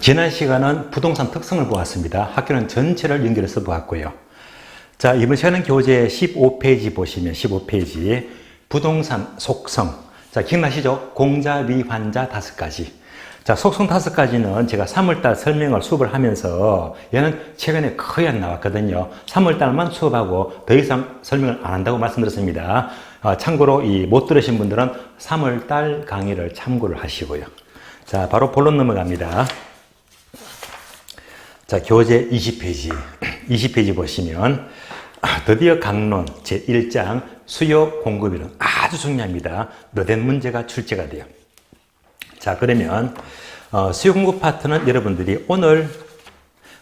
지난 시간은 부동산 특성을 보았습니다. 학교는 전체를 연결해서 보았고요. 자, 이번 시간은 교재 15페이지 보시면 15페이지 부동산 속성. 자, 기억나시죠? 공자, 위, 환자 5가지. 자, 속성 5가지는 제가 3월달 설명을 수업을 하면서 얘는 최근에 거의 안 나왔거든요. 3월달만 수업하고 더 이상 설명을 안 한다고 말씀드렸습니다. 참고로 못 들으신 분들은 3월달 강의를 참고를 하시고요. 자, 바로 본론 넘어갑니다. 자, 교재 20페이지. 20페이지 보시면 드디어 강론 제1장 수요 공급이론 아주 중요합니다. 너댓 문제가 출제가 돼요. 자, 그러면 수요 공급 파트는 여러분들이 오늘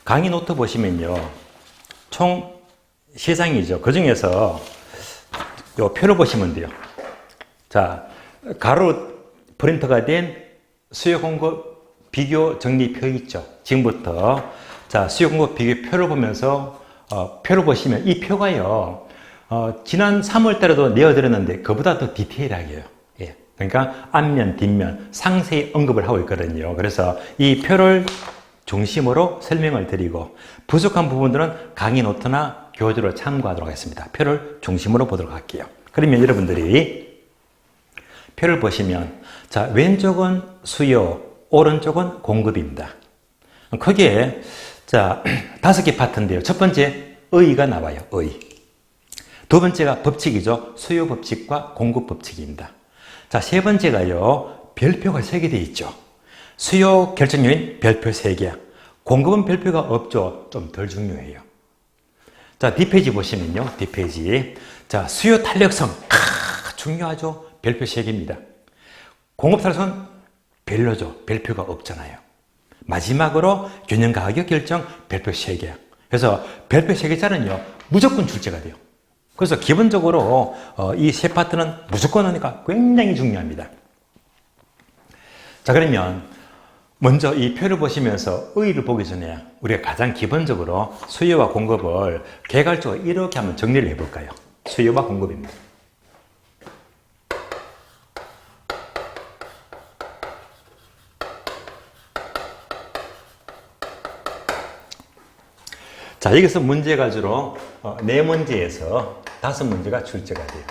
강의 노트 보시면요. 총 3장이죠. 그 중에서 요 표를 보시면 돼요. 자, 가로 프린터가 된 수요 공급 비교 정리표 있죠. 지금부터 자, 수요 공급 비교 표를 보면서 표를 보시면 이 표가요. 지난 3월 달에도 내어드렸는데 그보다 더 디테일하게 해요. 예. 그러니까 앞면, 뒷면 상세히 언급을 하고 있거든요. 그래서 이 표를 중심으로 설명을 드리고 부족한 부분들은 강의 노트나 교재로 참고하도록 하겠습니다. 표를 중심으로 보도록 할게요. 그러면 여러분들이 표를 보시면 자, 왼쪽은 수요, 오른쪽은 공급입니다. 크게 자, 5개 파트인데요. 첫 번째 의가 나와요. 의. 두 번째가 법칙이죠. 수요 법칙과 공급 법칙입니다. 자, 세 번째가요. 별표가 3개 되어 있죠. 수요 결정 요인 별표 3개. 공급은 별표가 없죠. 좀 덜 중요해요. 자, 뒷페이지 보시면요. 뒷페이지. 자, 수요 탄력성. 중요하죠. 별표 3개입니다. 공급 탄력성은 별로죠. 별표가 없잖아요. 마지막으로 균형 가격 결정 별표 3개. 그래서 별표 3개짜리는요. 무조건 출제가 돼요. 그래서 기본적으로 이 세 파트는 무조건 하니까 굉장히 중요합니다. 자, 그러면 먼저 이 표를 보시면서 의의를 보기 전에 우리가 가장 기본적으로 수요와 공급을 개괄적으로 이렇게 한번 정리를 해볼까요? 수요와 공급입니다. 자, 여기서 문제가 주로 4문제에서 5문제가 출제가 돼요.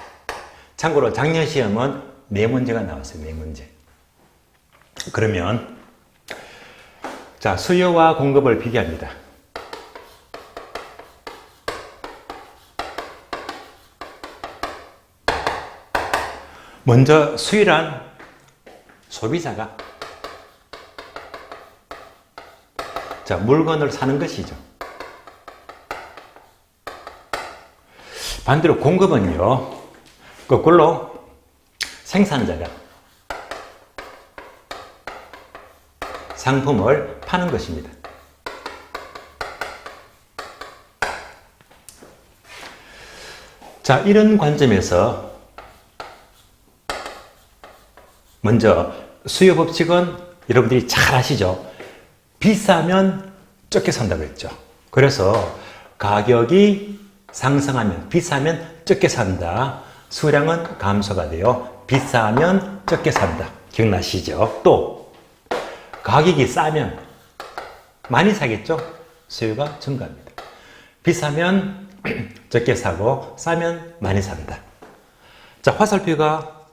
참고로 작년 시험은 4문제가 나왔어요. 4문제. 그러면 자, 수요와 공급을 비교합니다. 먼저 수요란 소비자가 자, 물건을 사는 것이죠. 반대로 공급은요, 거꾸로 생산자가 상품을 파는 것입니다. 자, 이런 관점에서 먼저 수요 법칙은 여러분들이 잘 아시죠? 비싸면 적게 산다고 했죠. 그래서 가격이 상승하면, 비싸면 적게 산다. 수량은 감소가 돼요. 비싸면 적게 산다. 기억나시죠? 또 가격이 싸면 많이 사겠죠? 수요가 증가합니다. 비싸면 적게 사고 싸면 많이 산다. 자, 화살표가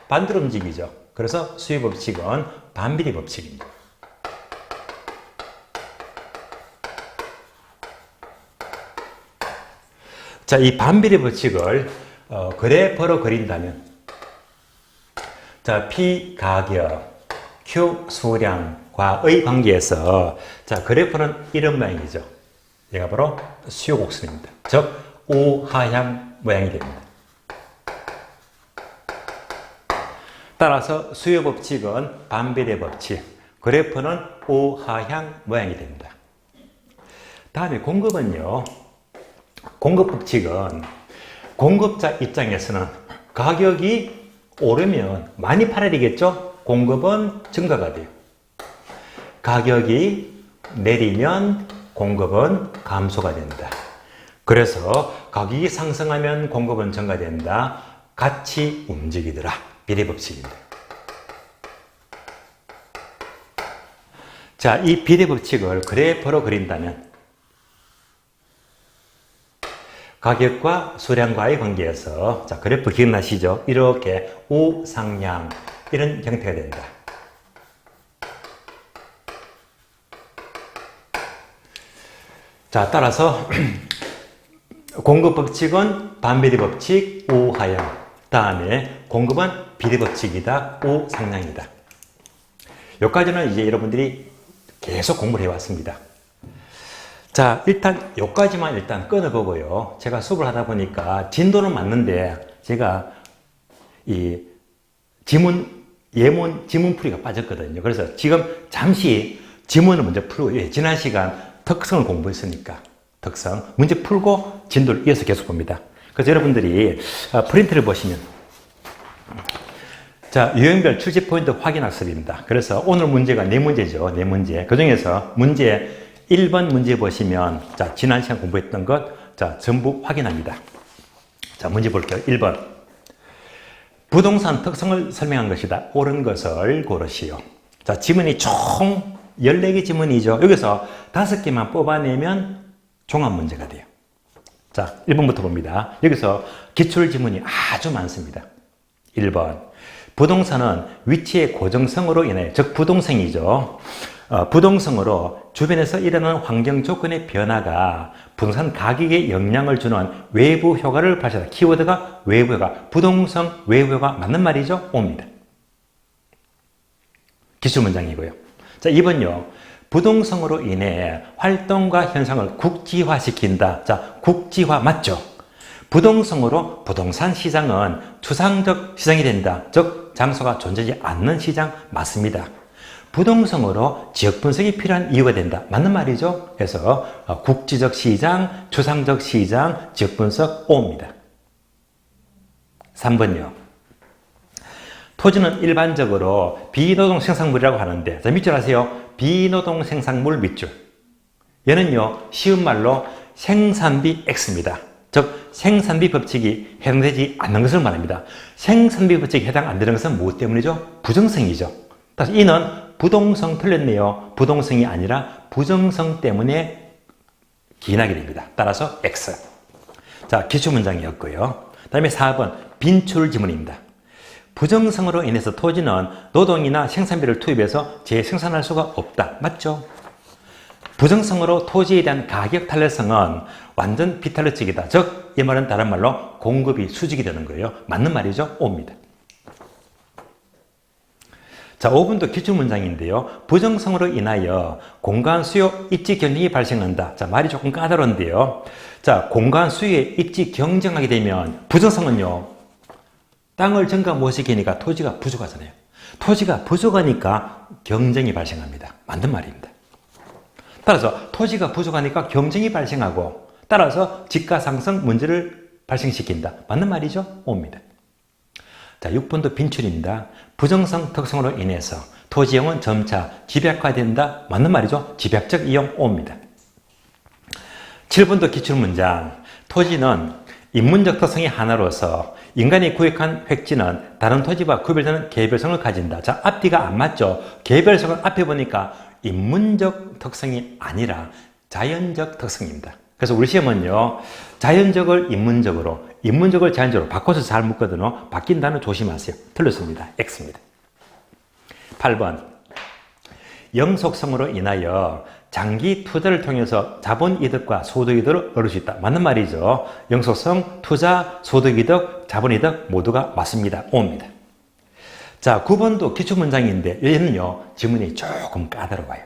반대로 움직이죠. 그래서 수요 법칙은 반비례 법칙입니다. 자, 이 반비례 법칙을 그래프로 그린다면 자, P 가격, Q 수량과의 관계에서 자, 그래프는 이런 모양이죠. 얘가 바로 수요 곡선입니다. 즉 우하향 모양이 됩니다. 따라서 수요 법칙은 반비례 법칙, 그래프는 우하향 모양이 됩니다. 다음에 공급은요. 공급 법칙은 공급자 입장에서는 가격이 오르면 많이 팔아야 되겠죠? 공급은 증가가 돼요. 가격이 내리면 공급은 감소가 된다. 그래서 가격이 상승하면 공급은 증가된다. 같이 움직이더라. 비례 법칙입니다. 자, 이 비례 법칙을 그래프로 그린다면 가격과 수량과의 관계에서, 자, 그래프 기억나시죠? 이렇게 우상향, 이런 형태가 된다. 자, 따라서 공급 법칙은 반비례 법칙, 우하향. 다음에 공급은 비례 법칙이다, 우상향이다. 여기까지는 이제 여러분들이 계속 공부를 해왔습니다. 자, 일단 여기까지만 일단 끊어보고요. 제가 수업을 하다 보니까 진도는 맞는데 제가 이 지문풀이가 빠졌거든요. 그래서 지금 잠시 지문을 먼저 풀고, 예, 지난 시간 특성을 공부했으니까 특성 문제 풀고 진도를 이어서 계속 봅니다. 그래서 여러분들이 프린트를 보시면, 자, 유형별 출제 포인트 확인 학습입니다. 그래서 오늘 문제가 4문제죠. 4문제. 그 중에서 문제 1번 문제 보시면, 자, 지난 시간 공부했던 것, 자, 전부 확인합니다. 자, 문제 볼게요. 1번. 부동산 특성을 설명한 것이다. 옳은 것을 고르시오. 자, 지문이 총 14개 지문이죠. 여기서 5개만 뽑아내면 종합 문제가 돼요. 자, 1번부터 봅니다. 여기서 기출 지문이 아주 많습니다. 1번. 부동산은 위치의 고정성으로 인해, 즉 부동성이죠. 부동성으로 주변에서 일어나는 환경 조건의 변화가 부동산 가격에 영향을 주는 외부 효과를 발생한다. 키워드가 외부 효과, 부동성 외부 효과 맞는 말이죠? 옵니다. 기출 문장이고요. 자, 2번요. 부동성으로 인해 활동과 현상을 국지화시킨다. 자, 국지화 맞죠? 부동성으로 부동산 시장은 추상적 시장이 된다. 즉, 장소가 존재하지 않는 시장 맞습니다. 부동성으로 지역 분석이 필요한 이유가 된다. 맞는 말이죠? 그래서 국지적 시장, 추상적 시장, 지역 분석 O입니다. 3번요. 토지는 일반적으로 비노동 생산물이라고 하는데, 자, 밑줄 아세요? 비노동 생산물 밑줄. 얘는요, 쉬운 말로 생산비 X입니다. 즉, 생산비 법칙이 해당되지 않는 것을 말합니다. 생산비 법칙이 해당 안 되는 것은 무엇 때문이죠? 부정성이죠. 다시 이는 부동성 틀렸네요. 부동성이 아니라 부정성 때문에 기인하게 됩니다. 따라서 X. 자, 기출문장이었고요. 다음에 4번 빈출 지문입니다. 부정성으로 인해서 토지는 노동이나 생산비를 투입해서 재생산할 수가 없다. 맞죠? 부정성으로 토지에 대한 가격 탄력성은 완전 비탄력적이다. 즉, 이 말은 다른 말로 공급이 수직이 되는 거예요. 맞는 말이죠? O입니다. 자, 5번도 기출문장인데요. 부정성으로 인하여 공간 수요 입지 경쟁이 발생한다. 자, 말이 조금 까다로운데요. 자, 공간 수요에 입지 경쟁하게 되면 부정성은요, 땅을 증가 못 시키니까 토지가 부족하잖아요. 토지가 부족하니까 경쟁이 발생합니다. 맞는 말입니다. 따라서 토지가 부족하니까 경쟁이 발생하고, 따라서 집가 상승 문제를 발생시킨다. 맞는 말이죠? O입니다. 자, 6번도 빈출입니다. 부정성 특성으로 인해서 토지형은 점차 집약화된다. 맞는 말이죠? 집약적 이용 O입니다. 7번도 기출문장. 토지는 인문적 특성이 하나로서 인간이 구획한 획지는 다른 토지와 구별되는 개별성을 가진다. 자, 앞뒤가 안 맞죠? 개별성은 앞에 보니까 인문적 특성이 아니라 자연적 특성입니다. 그래서 우리 시험은요, 자연적을 인문적으로, 인문적을 자연적으로 바꿔서 잘 묻거든요. 바뀐다는 조심하세요. 틀렸습니다. X입니다. 8번. 영속성으로 인하여 장기 투자를 통해서 자본 이득과 소득 이득을 얻을 수 있다. 맞는 말이죠. 영속성, 투자, 소득 이득, 자본 이득 모두가 맞습니다. O입니다. 자, 9번도 기출문장인데 얘는요, 지문이 조금 까다로워요.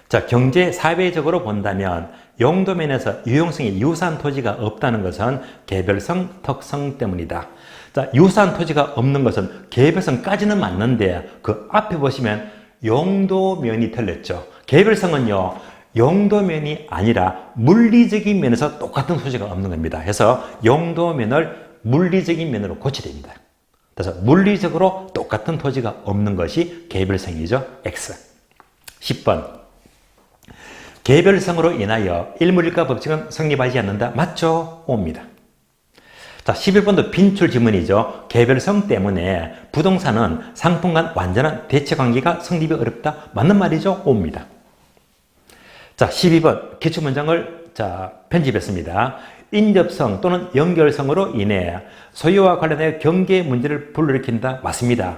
자, 경제 사회적으로 본다면 용도면에서 유용성이 유사한 토지가 없다는 것은 개별성 특성 때문이다. 자, 유사한 토지가 없는 것은 개별성까지는 맞는데 그 앞에 보시면 용도면이 틀렸죠. 개별성은요, 용도면이 아니라 물리적인 면에서 똑같은 토지가 없는 겁니다. 그래서 용도면을 물리적인 면으로 고쳐야 됩니다. 그래서 물리적으로 똑같은 토지가 없는 것이 개별성이죠. X. 10번. 개별성으로 인하여 일물일가 법칙은 성립하지 않는다. 맞죠? O입니다. 자, 11번도 빈출 지문이죠. 개별성 때문에 부동산은 상품 간 완전한 대체 관계가 성립이 어렵다. 맞는 말이죠? 옵니다. 자, 12번 기출문장을 편집했습니다. 인접성 또는 연결성으로 인해 소유와 관련해 경계 문제를 불러일으킨다. 맞습니다.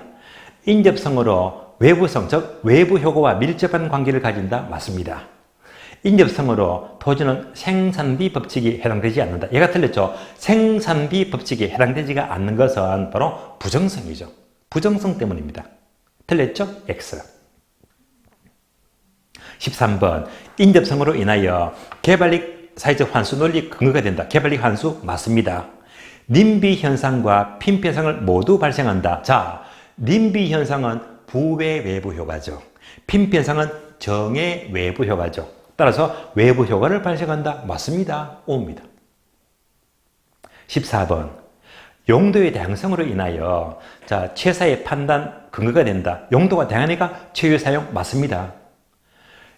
인접성으로 외부성, 즉 외부 효과와 밀접한 관계를 가진다. 맞습니다. 인접성으로 토지는 생산비 법칙이 해당되지 않는다. 얘가 틀렸죠. 생산비 법칙이 해당되지가 않는 것은 바로 부정성이죠. 부정성 때문입니다. 틀렸죠? X. 13번 인접성으로 인하여 개발익 사회적 환수 논리 근거가 된다. 개발익 환수 맞습니다. 님비 현상과 핀피 현상을 모두 발생한다. 자, 님비 현상은 부외 외부 효과죠. 핀피 현상은 정의 외부 효과죠. 따라서 외부 효과를 발생한다. 맞습니다. O입니다. 14번 용도의 다양성으로 인하여 최사의 판단 근거가 된다. 용도가 다양하니까 최유 사용 맞습니다.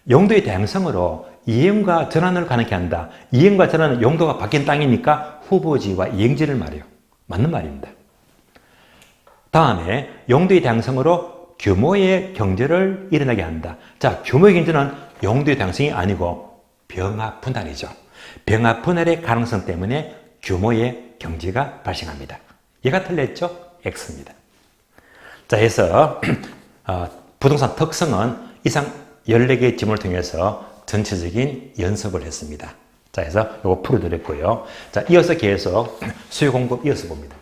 용도의 다양성으로 이행과 전환을 가능케 한다. 이행과 전환은 용도가 바뀐 땅이니까 후보지와 이행지를 말해요. 맞는 말입니다. 다음에 용도의 다양성으로 규모의 경제를 일어나게 한다. 자, 규모의 경제는 용도의 다양성이 아니고 병합 분할이죠. 병합 분할의 가능성 때문에 규모의 경제가 발생합니다. 얘가 틀렸죠? X입니다. 자, 해서 부동산 특성은 이상 14개의 지문을 통해서 전체적인 연습을 했습니다. 자, 해서 이거 풀어드렸고요. 자, 이어서 계속 수요 공급 이어서 봅니다.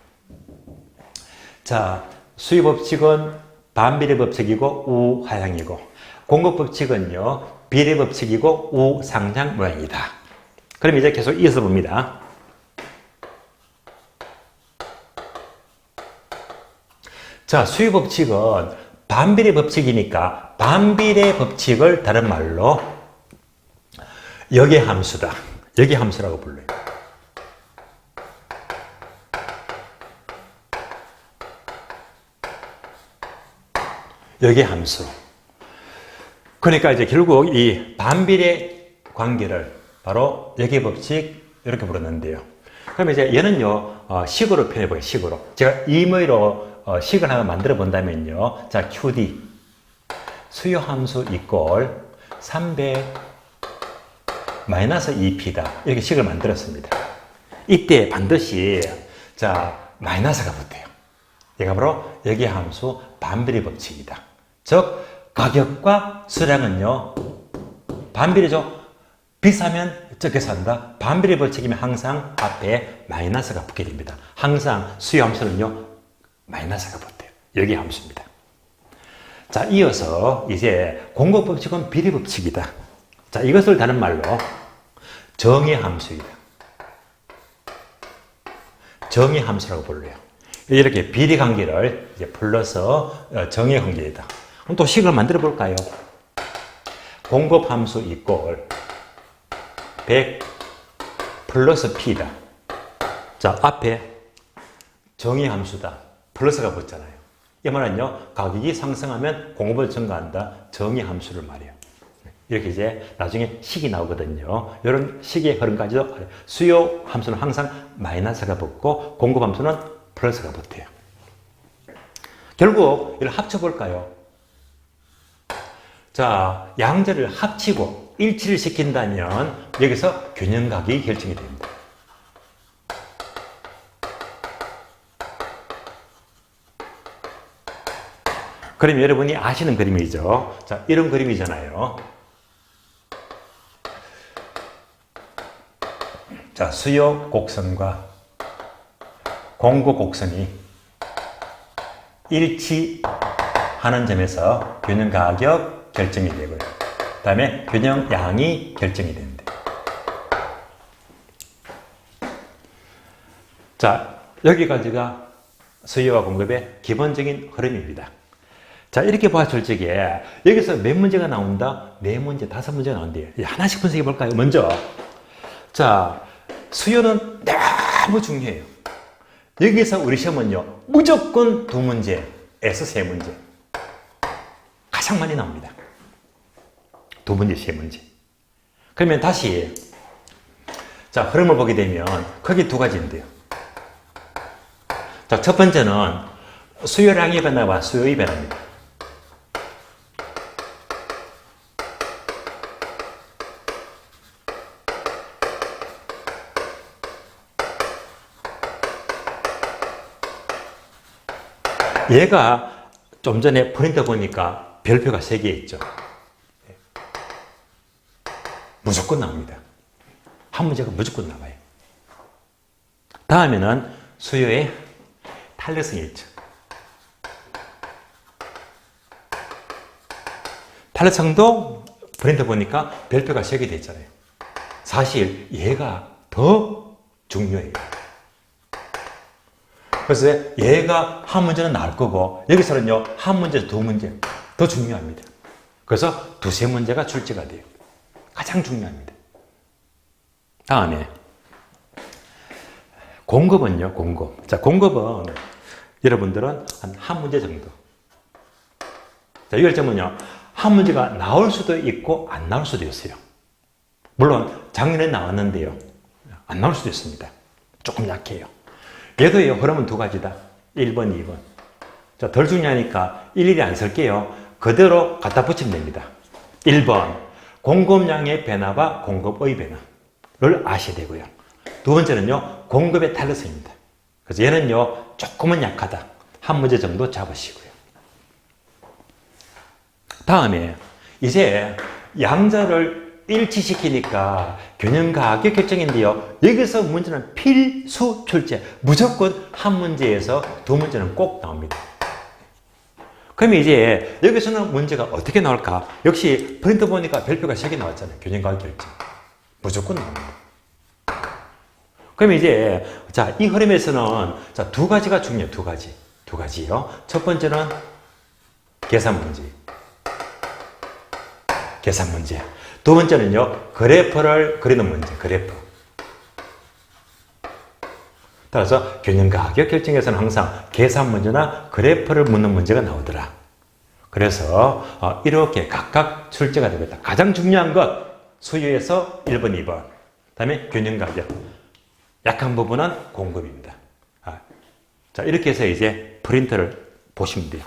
자, 수요 법칙은 반비례 법칙이고 우하향이고 공급 법칙은요 비례 법칙이고 우상향 모양이다. 그럼 이제 계속 이어서 봅니다. 자, 수요 법칙은 반비례 법칙이니까 반비례 법칙을 다른 말로 역의 함수라고 불러요. 역의 함수. 그러니까 이제 결국 이 반비례 관계를 바로 역의 법칙 이렇게 부르는데요. 그럼 이제 얘는요 식으로 표현해봐요. 식으로. 제가 임의로 식을 하나 만들어 본다면요. 자, QD 수요 함수 이꼴 300 마이너스 2P다. 이렇게 식을 만들었습니다. 이때 반드시 마이너스가 붙어요. 얘가 바로 역의 함수 반비례 법칙이다. 즉 가격과 수량은요 반비례죠. 비싸면 적게 산다. 반비례 법칙이면 항상 앞에 마이너스가 붙게 됩니다. 항상 수요 함수는요 마이너스가 붙어요. 역의 함수입니다. 자, 이어서 이제 공급 법칙은 비례 법칙이다. 자, 이것을 다른 말로 정의 함수이다. 정의 함수라고 불러요. 이렇게 비례 관계를 이제 불러서 정의 관계이다. 그럼 또 식을 만들어 볼까요? 공급 함수 이꼴 100 플러스 P다. 자, 앞에 정의 함수다. 플러스가 붙잖아요. 이 말은요, 가격이 상승하면 공급을 증가한다. 정의 함수를 말해요. 이렇게 이제 나중에 식이 나오거든요. 이런 식의 흐름까지도 수요 함수는 항상 마이너스가 붙고 공급 함수는 플러스가 붙어요. 결국 이걸 합쳐볼까요? 자, 양자를 합치고 일치를 시킨다면 여기서 균형 가격이 결정이 됩니다. 그럼 여러분이 아시는 그림이죠. 자, 이런 그림이잖아요. 자, 수요 곡선과 공급 곡선이 일치하는 점에서 균형 가격 결정이 되고요. 그 다음에 균형 양이 결정이 됩니다. 자, 여기까지가 수요와 공급의 기본적인 흐름입니다. 자, 이렇게 봤을 적에 여기서 몇 문제가 나온다? 4문제, 5문제가 나온대요. 하나씩 분석해 볼까요? 먼저, 자, 수요는 너무 중요해요. 여기서 우리 시험은요, 무조건 2문제에서 3문제. 가장 많이 나옵니다. 2문제, 3문제. 그러면 다시, 자, 흐름을 보게 되면, 크게 2가지인데요. 자, 첫 번째는 수요량의 변화와 수요의 변화입니다. 얘가 좀 전에 프린터 보니까 별표가 3개 있죠. 무조건 나옵니다. 한 문제가 무조건 나와요. 다음에는 수요의 탄력성이 있죠. 탄력성도 프린터 보니까 별표가 3개 돼 있잖아요. 사실 얘가 더 중요해요. 그래서 얘가 한 문제는 나올 거고 여기서는요 한 문제, 두 문제 더 중요합니다. 그래서 두세 문제가 출제가 돼요. 가장 중요합니다. 다음에 공급은요, 공급. 자, 공급은 여러분들은 한 문제 정도. 자, 이 결정은요, 한 문제가 나올 수도 있고 안 나올 수도 있어요. 물론 작년에 나왔는데요, 안 나올 수도 있습니다. 조금 약해요. 얘도요, 흐름은 두 가지다. 1번, 2번. 자, 덜 중요하니까 일일이 안 쓸게요. 그대로 갖다 붙이면 됩니다. 1번, 공급량의 변화와 공급의 변화를 아셔야 되고요. 두 번째는요, 공급의 탄력성입니다. 그래서 얘는요, 조금은 약하다. 한 문제 정도 잡으시고요. 다음에, 이제 양자를 일치시키니까 균형 가격 결정인데요. 여기서 문제는 필수 출제. 무조건 한 문제에서 두 문제는 꼭 나옵니다. 그럼 이제 여기서는 문제가 어떻게 나올까? 역시 프린터 보니까 별표가 3개 나왔잖아요. 균형 가격 결정. 무조건 나옵니다. 그럼 이제 자, 이 흐름에서는 자, 두 가지가 중요해요. 두 가지요. 첫 번째는 계산 문제. 두 번째는요, 그래프를 그리는 문제, 그래프. 따라서 균형 가격 결정에서는 항상 계산 문제나 그래프를 묻는 문제가 나오더라. 그래서 이렇게 각각 출제가 되고 있다. 가장 중요한 것, 수요에서 1번, 2번. 그 다음에 균형 가격. 약한 부분은 공급입니다. 자, 이렇게 해서 이제 프린터를 보시면 돼요.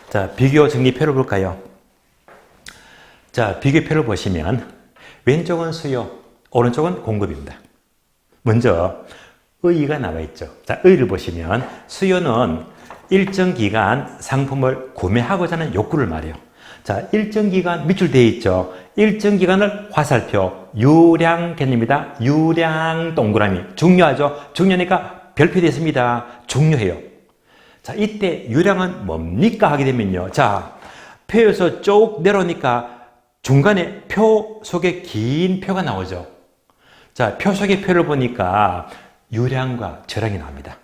자, 비교 정리표를 볼까요? 자, 비교표를 보시면 왼쪽은 수요, 오른쪽은 공급입니다. 먼저 의의가 나와 있죠. 자, 의의를 보시면 수요는 일정 기간 상품을 구매하고자 하는 욕구를 말해요. 자, 일정 기간 밑줄 되어 있죠. 일정 기간을 화살표, 유량 개념입니다. 유량 동그라미. 중요하죠? 중요하니까 별표 됐습니다. 중요해요. 자, 이때 유량은 뭡니까? 하게 되면요. 자, 표에서 쭉 내려오니까 중간에 표 속에 긴 표가 나오죠. 자, 표 속의 표를 보니까 유량과 저량이 나옵니다.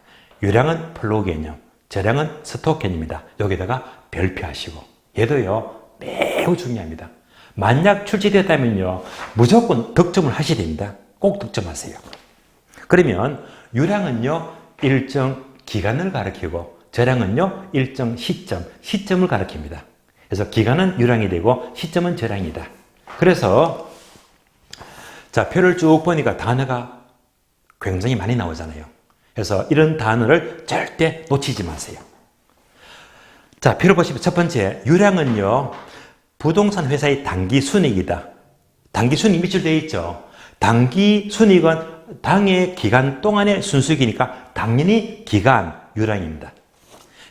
유량은 플로우 개념, 저량은 스톡 개념입니다. 여기다가 별표하시고. 얘도요, 매우 중요합니다. 만약 출제되었다면요, 무조건 득점을 하셔야 됩니다. 꼭 득점하세요. 그러면 유량은요, 일정 기간을 가리키고, 저량은요, 일정 시점을 가리킵니다. 그래서 기간은 유량이 되고 시점은 저량이다. 그래서 자, 표를 쭉 보니까 단어가 굉장히 많이 나오잖아요. 그래서 이런 단어를 절대 놓치지 마세요. 자, 표를 보시면 첫 번째, 유량은요, 부동산 회사의 당기 순이익이다. 당기 순이익 밑줄 되어 있죠. 당기 순이익은 당의 기간 동안의 순수익이니까 당연히 기간 유량입니다.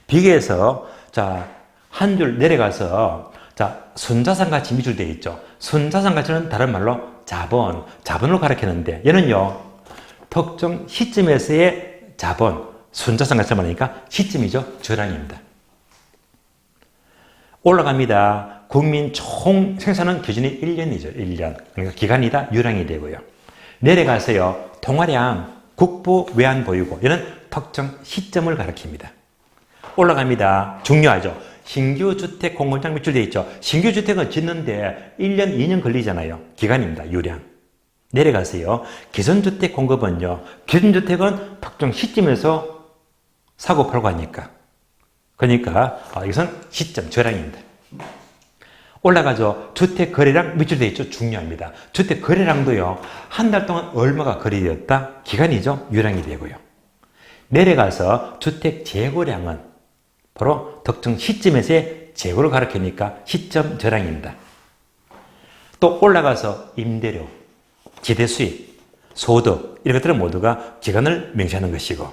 비교해서 자, 한 줄 내려가서 자, 순자산 가치 밑줄 되어 있죠. 순자산 가치는 다른 말로 자본을 가리키는데 얘는요, 특정 시점에서의 자본, 순자산 가치를 말하니까 시점이죠. 저량입니다. 올라갑니다. 국민 총 생산은 기준이 1년이죠. 1년. 그러니까 기간이다. 유량이 되고요. 내려가서요, 통화량, 국부 외환 보유고 얘는 특정 시점을 가리킵니다. 올라갑니다. 중요하죠. 신규 주택 공급량 밑줄 되어 있죠. 신규 주택은 짓는데 1년, 2년 걸리잖아요. 기간입니다. 유량. 내려가세요. 기존 주택 공급은요. 기존 주택은 특정 시점에서 사고 팔고 하니까. 그러니까 이것은 시점, 저량입니다. 올라가죠. 주택 거래량 밑줄 되어 있죠. 중요합니다. 주택 거래량도요. 한 달 동안 얼마가 거래되었다? 기간이죠. 유량이 되고요. 내려가서 주택 재고량은 바로 특정 시점에서의 재고를 가리키니까 시점 저량입니다. 또 올라가서 임대료, 지대 수입, 소득 이런 것들은 모두가 기간을 명시하는 것이고,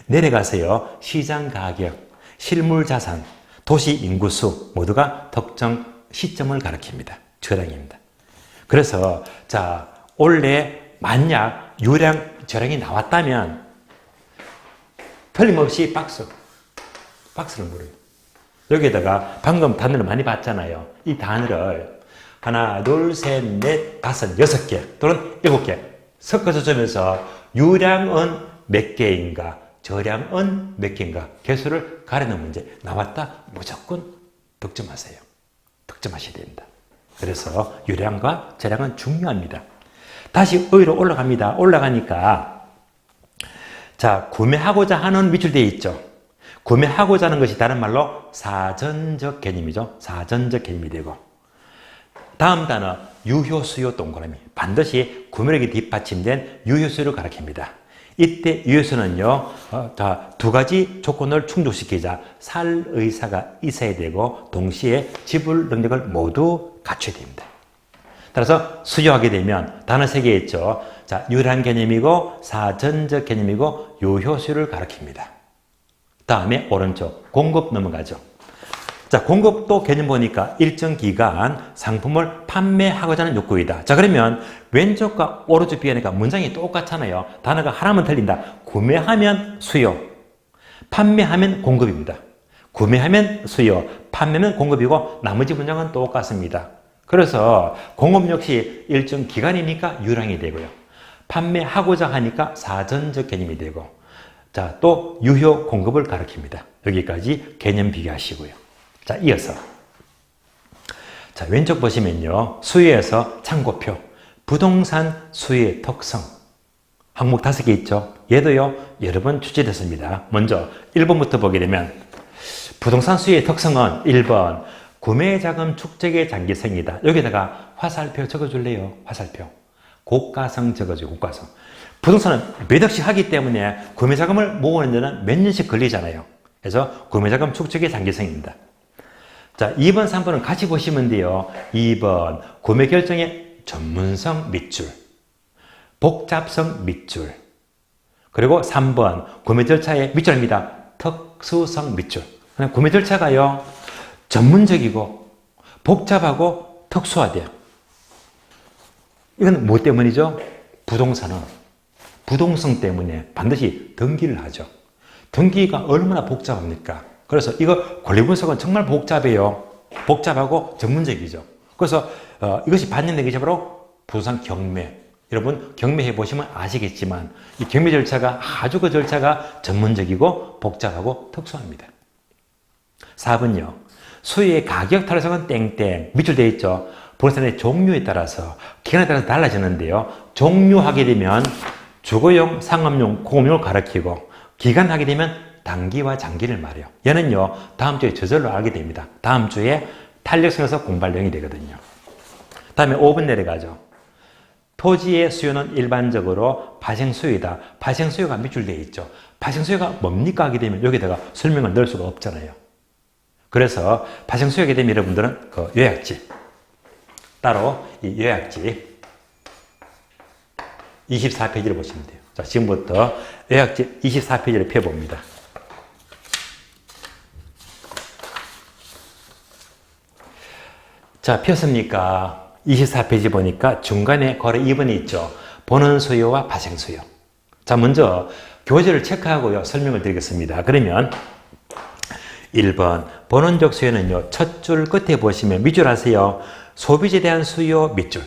내려가서요 시장 가격, 실물 자산, 도시 인구수 모두가 특정 시점을 가리킵니다. 저량입니다. 그래서 자 원래 만약 유량 저량이 나왔다면 틀림없이 박스를 물어요. 여기에다가 방금 단어를 많이 봤잖아요. 이 단어를 하나, 둘, 셋, 넷, 다섯, 6개 또는 7개 섞어서 주면서 유량은 몇 개인가, 저량은 몇 개인가 개수를 가리는 문제 나왔다 무조건 득점하세요. 득점하셔야 됩니다. 그래서 유량과 저량은 중요합니다. 다시 의로 올라갑니다. 올라가니까 자 구매하고자 하는 밑줄되어 있죠. 구매하고자 하는 것이 다른 말로 사전적 개념이죠. 사전적 개념이 되고, 다음 단어 유효 수요 동그라미, 반드시 구매력이 뒷받침된 유효 수요를 가리킵니다. 이때 유효 수요는요 두 가지 조건을 충족시키자 살 의사가 있어야 되고 동시에 지불 능력을 모두 갖춰야 됩니다. 따라서 수요하게 되면 단어 3개 있죠. 자, 유효한 개념이고 사전적 개념이고 유효 수요를 가리킵니다. 다음에 오른쪽 공급 넘어가죠. 자, 공급도 개념 보니까 일정 기간 상품을 판매하고자 하는 욕구이다. 자, 그러면 왼쪽과 오른쪽 비교하니까 문장이 똑같잖아요. 단어가 하나만 틀린다. 구매하면 수요, 판매하면 공급입니다. 구매하면 수요, 판매는 공급이고 나머지 문장은 똑같습니다. 그래서 공급 역시 일정 기간이니까 유량이 되고요. 판매하고자 하니까 사전적 개념이 되고, 자, 또 유효 공급을 가리킵니다. 여기까지 개념 비교하시고요. 자, 이어서 자 왼쪽 보시면요 수요에서 참고표 부동산 수요의 특성 항목 5개 있죠. 얘도요 여러 번 출제됐습니다. 먼저 1번부터 보게 되면 부동산 수요의 특성은 1번 구매자금 축적의 장기성이다. 여기다가 화살표 적어줄래요? 화살표 고가성 적어줘요. 고가성. 부동산은 몇 억씩 하기 때문에 구매자금을 모으는 데는 몇 년씩 걸리잖아요. 그래서 구매자금 축적의 장기성입니다. 자, 2번, 3번은 같이 보시면 돼요. 2번, 구매 결정의 전문성 밑줄, 복잡성 밑줄. 그리고 3번, 구매 절차의 밑줄입니다. 특수성 밑줄. 구매 절차가요, 전문적이고, 복잡하고, 특수화돼요. 이건 뭐 때문이죠? 부동산은 부동성 때문에 반드시 등기를 하죠. 등기가 얼마나 복잡합니까? 그래서 이거 권리 분석은 정말 복잡해요. 복잡하고 전문적이죠. 그래서 이것이 반영된 것이 바로 부동산 경매. 여러분 경매해 보시면 아시겠지만 이 경매 절차가 아주 그 절차가 전문적이고 복잡하고 특수합니다. 4번요. 수요의 가격 탄력성은 땡땡 밑줄 되어 있죠. 부동산의 종류에 따라서 기간에 따라서 달라지는데요. 종류하게 되면 주거용, 상업용, 공업용을 가리키고 기간 하게 되면 단기와 장기를 말해요. 얘는요 다음 주에 저절로 알게 됩니다. 다음 주에 탄력성에서 공부할 내용이 되거든요. 다음에 5번 내려가죠. 토지의 수요는 일반적으로 발생수요이다. 발생수요가 밑줄 되어 있죠. 발생수요가 뭡니까 하게 되면 여기다가 설명을 넣을 수가 없잖아요. 그래서 발생수요가 되면 여러분들은 그 요약지 따로 이 요약지 24페이지를 보시면 돼요. 자, 지금부터 요약지 24페이지를 펴봅니다. 자, 폈습니까? 24페이지 보니까 중간에 괄호 2번이 있죠. 본원 수요와 발생 수요. 자, 먼저 교재를 체크하고요. 설명을 드리겠습니다. 그러면 1번 본원적 수요는요. 첫 줄 끝에 보시면 밑줄 아세요? 소비재에 대한 수요 밑줄.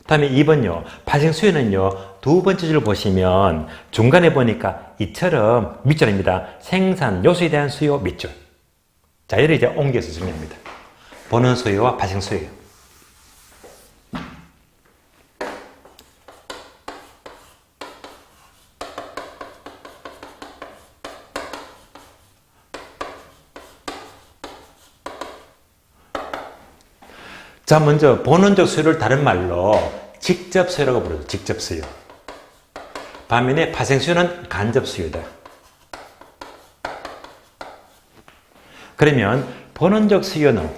다음에 2번요. 발생 수요는요. 두 번째 줄 보시면 중간에 보니까 이처럼 밑줄입니다. 생산 요소에 대한 수요 밑줄. 자, 얘를 이제 옮겨서 정리합니다. 본원 수요와 발생 수요. 자, 먼저 본원적 수요를 다른 말로 직접 수요라고 부르죠. 직접 수요. 반면에 파생수요는 간접수요다. 그러면 본원적 수요는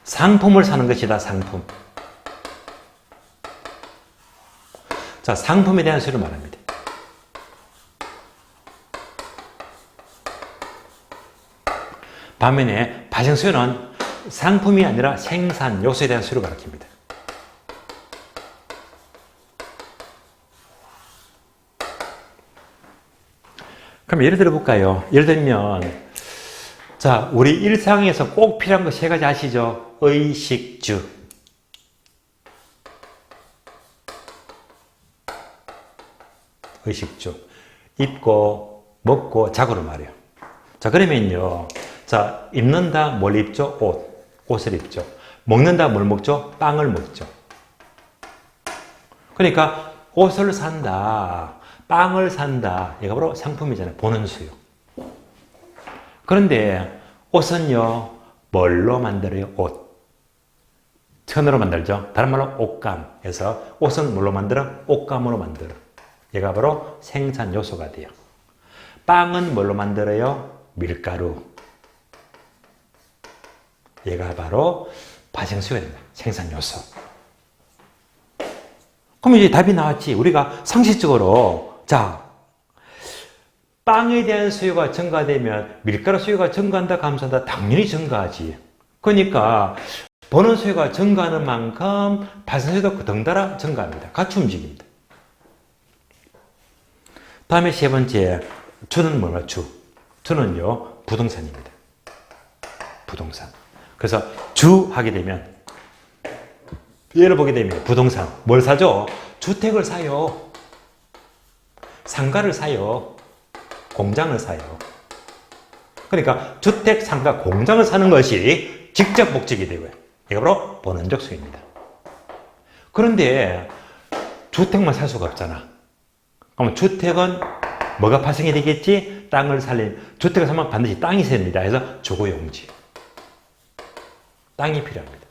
상품을 사는 것이다. 상품. 자, 상품에 대한 수요를 말합니다. 반면에 파생수요는 상품이 아니라 생산 요소에 대한 수요를 가리킵니다. 그럼 예를 들어 볼까요? 예를 들면 자, 우리 일상에서 꼭 필요한 거 세 가지 아시죠? 의식주, 의식주, 입고, 먹고, 자고로 말이에요. 자, 그러면요. 자, 입는다, 뭘 입죠? 옷을 입죠. 먹는다, 뭘 먹죠? 빵을 먹죠. 그러니까 옷을 산다, 빵을 산다. 이거 바로 상품이잖아요. 보는 수요. 그런데 옷은요, 뭘로 만들어요? 옷. 천으로 만들죠. 다른 말로 옷감에서 옷은 뭘로 만들어? 옷감으로 만들어. 얘가 바로 생산 요소가 돼요. 빵은 뭘로 만들어요? 밀가루. 얘가 바로 파생수요가 됩니다. 생산 요소. 그럼 이제 답이 나왔지. 우리가 상식적으로 자, 빵에 대한 수요가 증가되면 밀가루 수요가 증가한다, 감소한다? 당연히 증가하지. 그러니까 버는 수요가 증가하는 만큼 파생수요도 덩달아 증가합니다. 같이 움직입니다. 다음에 세 번째, 주는 뭐냐? 주는요, 부동산입니다. 부동산. 그래서 주 하게 되면 예를 보게 되면 부동산 뭘 사죠? 주택을 사요. 상가를 사요. 공장을 사요. 그러니까 주택, 상가, 공장을 사는 것이 직접 목적이 되고요. 이게 바로 본원적 수요입니다. 그런데 주택만 살 수가 없잖아. 그러면 주택은 뭐가 파생이 되겠지? 땅을 살림. 주택을 사면 반드시 땅이 있어야 됩니다. 그래서 주거용지. 땅이 필요합니다.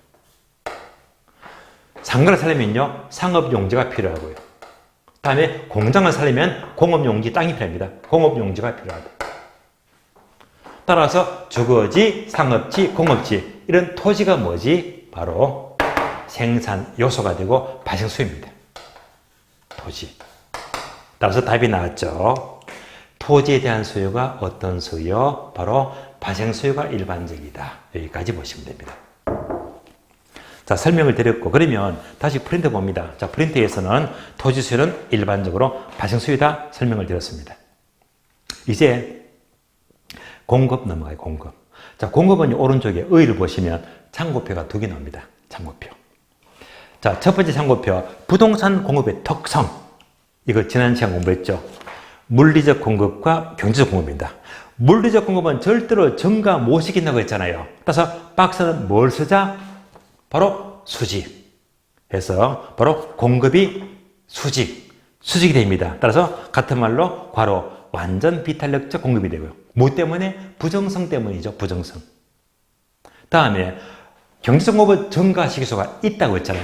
상가를 살려면요, 상업용지가 필요하고요. 다음에 공장을 살려면 공업용지, 땅이 필요합니다. 공업용지가 필요하다. 따라서 주거지, 상업지, 공업지 이런 토지가 뭐지? 바로 생산 요소가 되고 파생수요입니다. 토지. 따라서 답이 나왔죠. 토지에 대한 수요가 어떤 수요? 바로 파생수요가 일반적이다. 여기까지 보시면 됩니다. 자, 설명을 드렸고, 그러면 다시 프린트 봅니다. 자, 프린트에서는 토지 수요는 일반적으로 파생수요다 설명을 드렸습니다. 이제 공급 넘어가요, 공급. 자, 공급은 오른쪽에 의를 보시면 참고표가 두 개 나옵니다. 참고표. 자, 첫 번째 참고표, 부동산 공급의 특성. 이거 지난 시간 공부했죠. 물리적 공급과 경제적 공급입니다. 물리적 공급은 절대로 증가 못 시킨다고 했잖아요. 따라서 박스는 뭘 쓰자? 바로 수직. 해서 바로 공급이 수직이 됩니다. 따라서 같은 말로 괄호 완전 비탄력적 공급이 되고요. 뭐 때문에? 부정성 때문이죠. 부정성. 다음에 경제적 공급은 증가시키수가 있다고 했잖아요.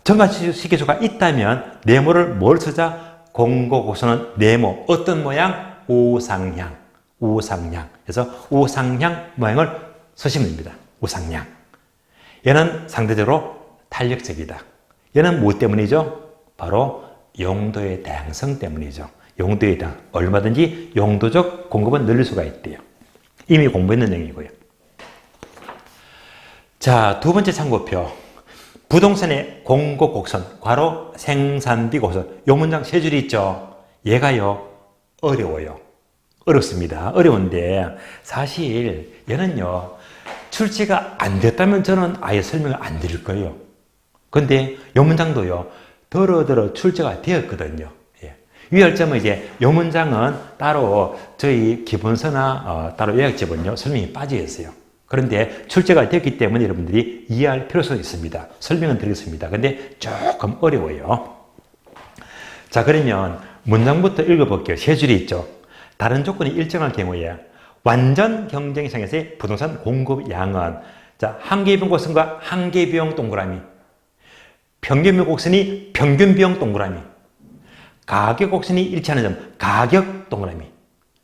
증가시키수가 있다면 네모를 뭘 쓰자? 공고고서는 네모. 어떤 모양? 우상향. 그래서 우상향 모양을 쓰시면 됩니다. 우상향. 얘는 상대적으로 탄력적이다. 얘는 뭐 때문이죠? 바로 용도의 다양성 때문이죠. 용도에 대한 얼마든지 용도적 공급은 늘릴 수가 있대요. 이미 공부했는 내용이고요. 자, 두 번째 참고표. 부동산의 공고 곡선, 괄호 생산비 곡선. 요 문장 세 줄이 있죠. 얘가요, 어려워요. 어렵습니다. 어려운데 사실 얘는요, 출제가 안 됐다면 저는 아예 설명을 안 드릴 거예요. 근데 요 문장도요, 더러 출제가 되었거든요. 예. 유의할 점은 이제 요 문장은 따로 저희 기본서나 따로 요약집은요, 설명이 빠져 있어요. 그런데 출제가 됐기 때문에 여러분들이 이해할 필요성이 있습니다. 설명은 드리겠습니다. 근데 조금 어려워요. 자, 그러면 문장부터 읽어볼게요. 세 줄이 있죠. 다른 조건이 일정할 경우에 완전 경쟁 시장에서의 부동산 공급 양은 자, 한계비용 곡선과 한계비용 동그라미, 평균비용 곡선이 평균비용 동그라미, 가격 곡선이 일치하는 점, 가격 동그라미.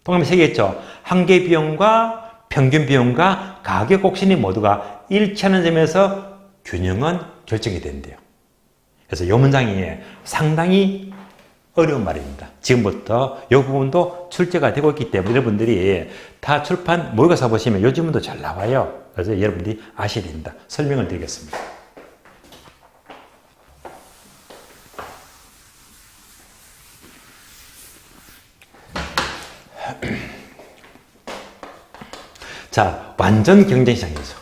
동그라미 3개 있죠. 한계 비용과 평균 비용과 가격 곡선이 모두가 일치하는 점에서 균형은 결정이 된대요. 그래서 이 문장이 상당히 어려운 말입니다. 지금부터 이 부분도 출제가 되고 있기 때문에 여러분들이 다 출판 모의고사 보시면 이 지문도 잘 나와요. 그래서 여러분들이 아셔야 됩니다. 설명을 드리겠습니다. 자, 완전 경쟁시장이죠.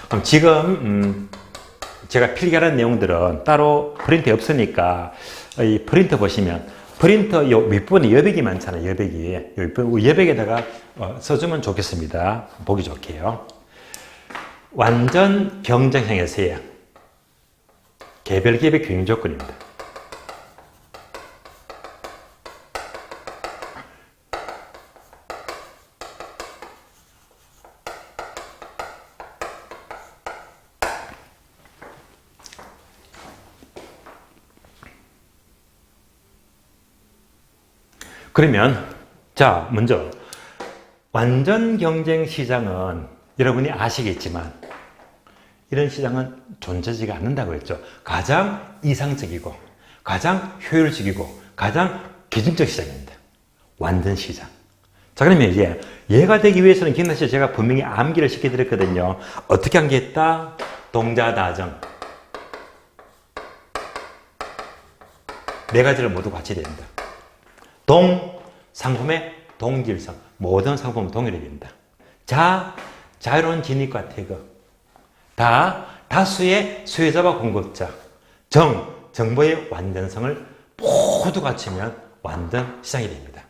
그럼 지금 제가 필기하는 내용들은 따로 프린트에 없으니까 이 프린터 보시면 프린터 요 윗부분에 여백이 많잖아요. 여백에다가 써주면 좋겠습니다. 보기 좋게요. 완전 경쟁시장에서의 개별 기업의 균형 조건입니다. 그러면 자, 먼저 완전 경쟁 시장은 여러분이 아시겠지만 이런 시장은 존재하지가 않는다고 했죠. 가장 이상적이고 가장 효율적이고 가장 기준적 시장입니다. 완전 시장. 자, 그러면 이제 얘가 되기 위해서는 기억나시죠? 제가 분명히 암기를 시켜드렸거든요. 어떻게 암기했다? 동자다정. 네 가지를 모두 같이 됩니다. 동, 상품의 동질성. 모든 상품은 동일해야 됩니다. 자, 자유로운 진입과 퇴거. 다, 다수의 수요자와 공급자. 정, 정보의 완전성을 모두 갖추면 완전 시장이 됩니다.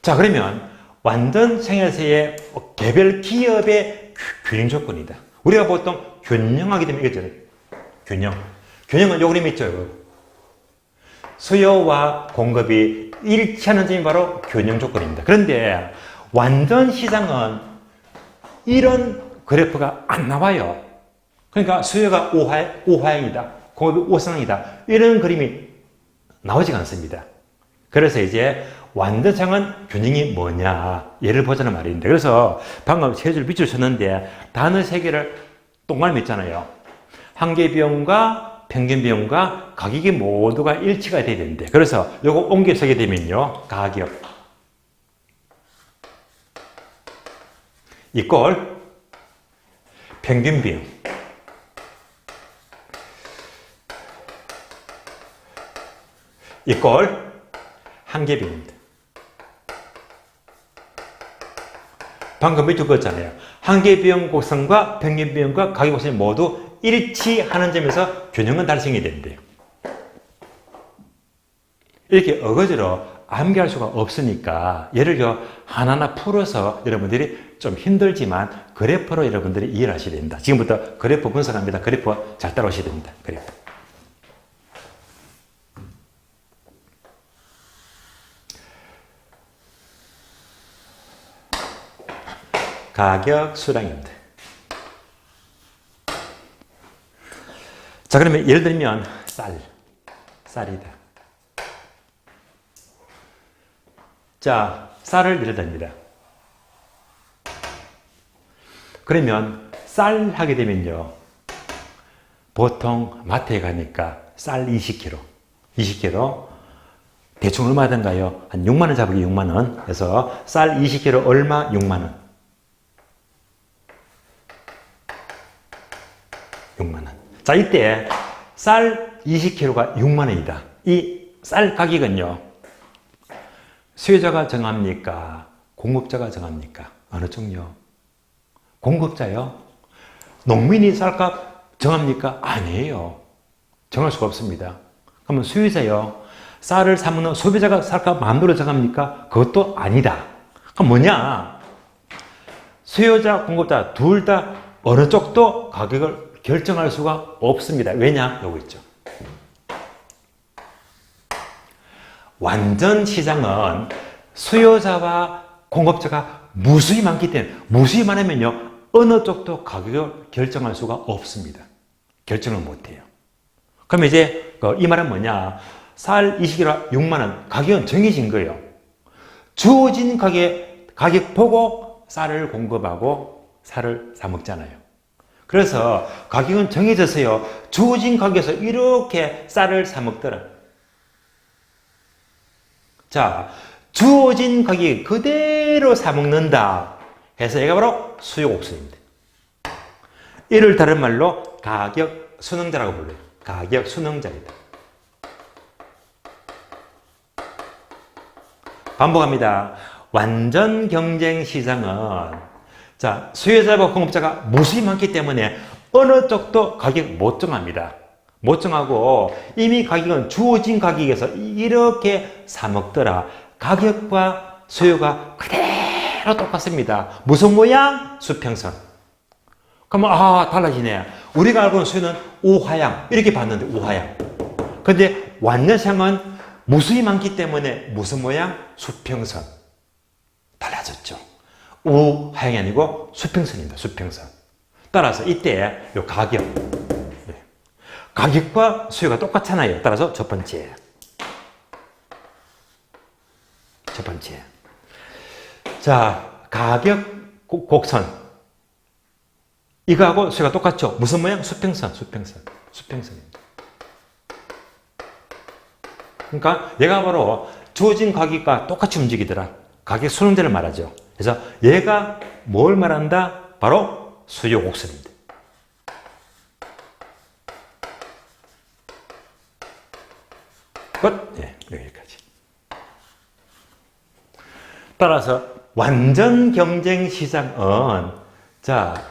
자, 그러면 완전 시장에서의 개별 기업의 균형 조건이다. 우리가 보통 균형하게 되면 이거잖아요. 균형은 요 그림 있죠. 수요와 공급이 일치하는 점이 바로 균형 조건입니다. 그런데 완전 시장은 이런 그래프가 안 나와요. 그러니까 수요가 우하향이다. 공급이 우상향이다. 이런 그림이 나오지가 않습니다. 그래서 이제 완전 시장은 균형이 뭐냐 예를 보자는 말인데, 그래서 방금 세 줄 밑줄 쳤는데 단어 세 개를 동그라미 있잖아요. 한계 비용과 평균 비용과 가격이 모두가 일치가 돼야 되는데, 그래서 요거 옮겨 쓰게 되면요, 가격 이꼴 평균 비용 이꼴 한계 비용입니다. 방금 밑줄 그었잖아요. 한계 비용 곡선과 평균 비용과 가격 곡선이 모두 일치하는 점에서 균형은 달성이 된대요. 이렇게 어거지로 암기할 수가 없으니까 예를 들어 하나하나 풀어서 여러분들이 좀 힘들지만 그래프로 여러분들이 이해를 하셔야 됩니다. 지금부터 그래프 분석합니다. 그래프 잘 따라오셔야 됩니다. 그래프. 가격 수량입니다. 자, 그러면 예를 들면 쌀이다. 자, 쌀을 예를 듭니다. 그러면 쌀 하게 되면요, 보통 마트에 가니까 쌀 20kg 대충 얼마 하던가요? 한 6만 원 잡으기 6만 원. 그래서 쌀 20kg 얼마? 6만 원. 6만 원. 자, 이때 쌀 20kg가 6만 원이다. 이 쌀 가격은요, 수요자가 정합니까? 공급자가 정합니까? 어느 쪽요? 공급자요? 농민이 쌀값 정합니까? 아니에요. 정할 수가 없습니다. 그러면 수요자요? 쌀을 사 먹는 소비자가 쌀값 마음대로 정합니까? 그것도 아니다. 그럼 뭐냐? 수요자, 공급자 둘 다 어느 쪽도 가격을 결정할 수가 없습니다. 왜냐? 요거 있죠. 완전 시장은 수요자와 공급자가 무수히 많기 때문에, 무수히 많으면요, 어느 쪽도 가격을 결정할 수가 없습니다. 결정을 못해요. 그럼 이제 이 말은 뭐냐? 쌀 20kg 6만 원, 가격은 정해진 거예요. 주어진 가격 보고 쌀을 공급하고 쌀을 사 먹잖아요. 그래서 가격은 정해졌어요. 주어진 가격에서 이렇게 쌀을 사 먹더라. 자, 주어진 가격 그대로 사 먹는다 해서 얘가 바로 수요곡선입니다. 이를 다른 말로 가격 순응자라고 불러요. 가격 순응자이다. 반복합니다. 완전 경쟁 시장은 자, 수요자와 공급자가 무수히 많기 때문에 어느 쪽도 가격 못 정합니다. 못 정하고 이미 가격은 주어진 가격에서 이렇게 사 먹더라. 가격과 수요가 그대로 똑같습니다. 무슨 모양? 수평선. 그러면 달라지네. 우리가 알고 있는 수요는 우하향 이렇게 봤는데 우하향. 근데 완전시장은 무수히 많기 때문에 무슨 모양? 수평선. 달라졌죠. 우하향이 아니고 수평선입니다. 수평선. 따라서 이때 요 가격. 가격과 수요가 똑같잖아요. 따라서 첫 번째. 자, 가격 곡선. 이거하고 수요가 똑같죠? 무슨 모양? 수평선입니다. 그러니까 얘가 바로 주어진 가격과 똑같이 움직이더라. 가격 순응자를 말하죠. 그래서 얘가 뭘 말한다? 바로 수요 곡선입니다. 끝. 여기까지. 따라서 완전 경쟁 시장은 자,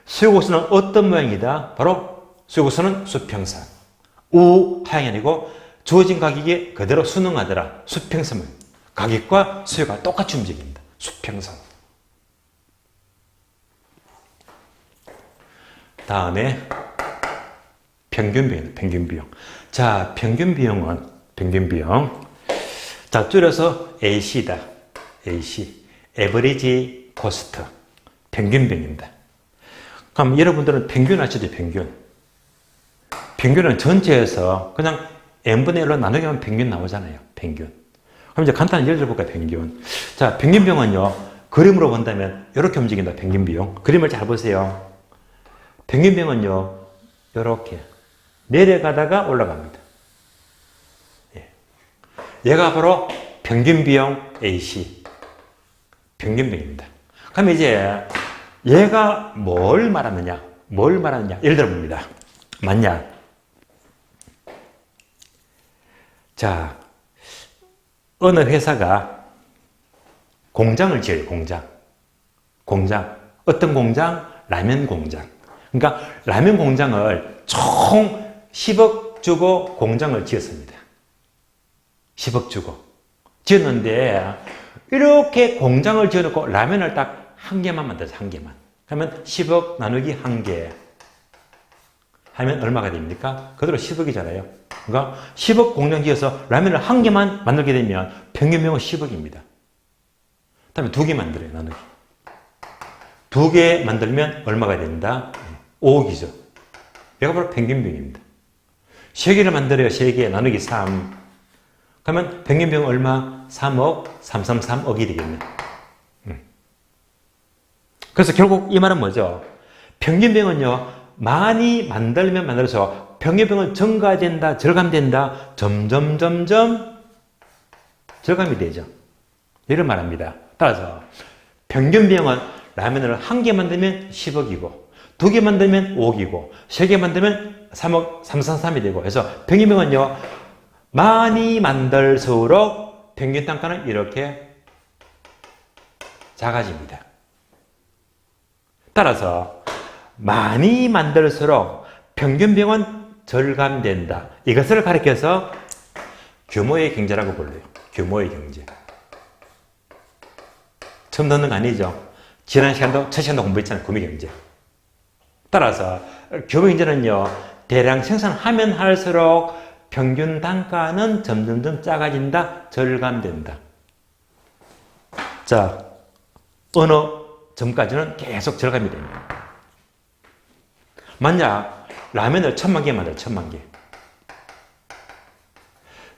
수요 곡선은 어떤 모양이다? 바로 수요 곡선은 수평선. 우하향이 아니고 주어진 가격에 그대로 순응하더라. 수평선은 가격과 수요가 똑같이 움직입니다. 수평선. 다음에 평균비용입니다. 평균비용. 자, 평균비용은 평균비용. 자, 줄여서 AC다. AC. Average Cost. 평균비용입니다. 그럼 여러분들은 평균 아시죠? 평균. 평균은 전체에서 그냥 n분의 1로 나누게 하면 평균 나오잖아요. 평균. 그럼 이제 간단히 예를 들어볼까요? 평균. 자, 평균비용은요. 그림으로 본다면 이렇게 움직인다. 평균비용. 그림을 잘 보세요. 평균비용은요. 이렇게 내려가다가 올라갑니다. 얘가 바로 평균비용 AC. 평균비용입니다. 그럼 이제 얘가 뭘 말하느냐? 예를 들어 봅니다. 만약 자, 어느 회사가 공장을 지어요. 공장. 어떤 공장? 라면 공장. 그러니까 라면 공장을 총 10억 주고 공장을 지었습니다. 10억 주고. 지었는데 이렇게 공장을 지어놓고 라면을 딱 한 개만 만들어서 한 개만. 그러면 10억 나누기 한 개. 하면 얼마가 됩니까? 그대로 10억이잖아요. 그러니까 10억 공장 지어서 라면을 한 개만 만들게 되면 평균비용은 10억입니다. 다음에 두 개 만들어요. 나누기. 두 개 만들면 얼마가 된다? 5억이죠. 이가 바로 평균비용입니다. 세 개를 만들어요. 세 개 나누기 3. 그러면 평균비용 얼마? 3억, 333억이 되겠네. 그래서 결국 이 말은 뭐죠? 평균비용은요, 많이 만들면 만들어서 평균비용은 증가된다, 절감된다, 점점 절감이 되죠. 이런 말합니다. 따라서 평균비용은 라면을 한 개 만들면 10억이고, 두 개 만들면 5억이고, 세 개 만들면 3억, 333이 되고, 그래서 평균비용은요, 많이 만들수록 평균 단가는 이렇게 작아집니다. 따라서 많이 만들수록 평균비용은 절감된다. 이것을 가리켜서 규모의 경제라고 불러요. 규모의 경제. 처음 듣는 거 아니죠? 지난 시간도 첫 시간도 공부했잖아요. 규모의 경제. 따라서 규모의 경제는요. 대량 생산하면 할수록 평균 단가는 점점 작아진다. 절감된다. 자, 어느 전까지는 계속 절감이 됩니다. 만약 라면을 1000만 개 만들어 1000만 개.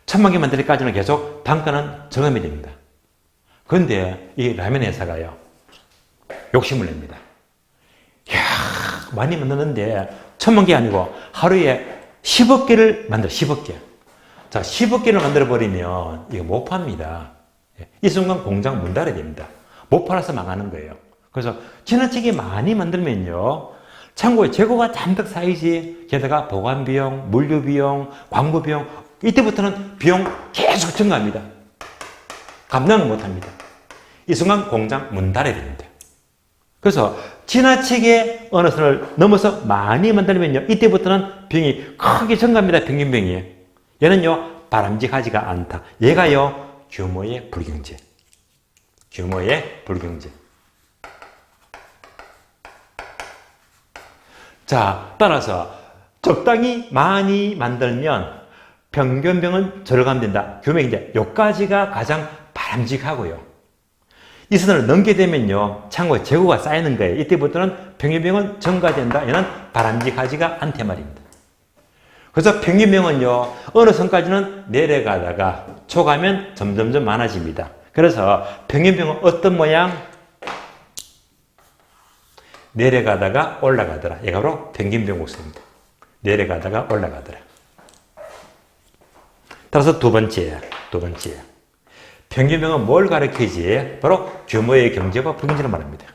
1000만 개 만들 때까지는 계속 단가는 절감이 됩니다. 그런데 이 라면 회사가요, 욕심을 냅니다. 이야, 많이 만드는데 1000만 개 아니고 하루에 10억 개를 만들어, 10억 개. 자, 10억 개를 만들어버리면 이거 못 팝니다. 이 순간 공장 문 닫아야 됩니다. 못 팔아서 망하는 거예요. 그래서 지나치게 많이 만들면요, 창고에 재고가 잔뜩 쌓이지, 게다가 보관비용, 물류비용, 광고비용, 이때부터는 비용 계속 증가합니다. 감당을 못합니다. 이 순간 공장 문 닫아야 됩니다. 그래서 지나치게 어느 선을 넘어서 많이 만들면요, 이때부터는 비용이 크게 증가합니다. 평균 비용이. 얘는요, 바람직하지가 않다. 얘가요, 규모의 불경제. 규모의 불경제. 자, 따라서 적당히 많이 만들면 평균비용은 절감된다. 규모의 경제. 요까지가 가장 바람직하고요. 이 선을 넘게 되면요, 창고에 재고가 쌓이는 거예요. 이때부터는 평균비용은 증가된다. 얘는 바람직하지가 않대 말입니다. 그래서 평균비용은요, 어느 선까지는 내려가다가 초가면 점점점 많아집니다. 그래서 평균비용은 어떤 모양? 내려가다가 올라가더라. 얘가 바로 평균비용 곡선입니다. 내려가다가 올라가더라. 따라서 두 번째. 평균비용은 뭘 가리키지? 바로 규모의 경제와 불경제를 말합니다.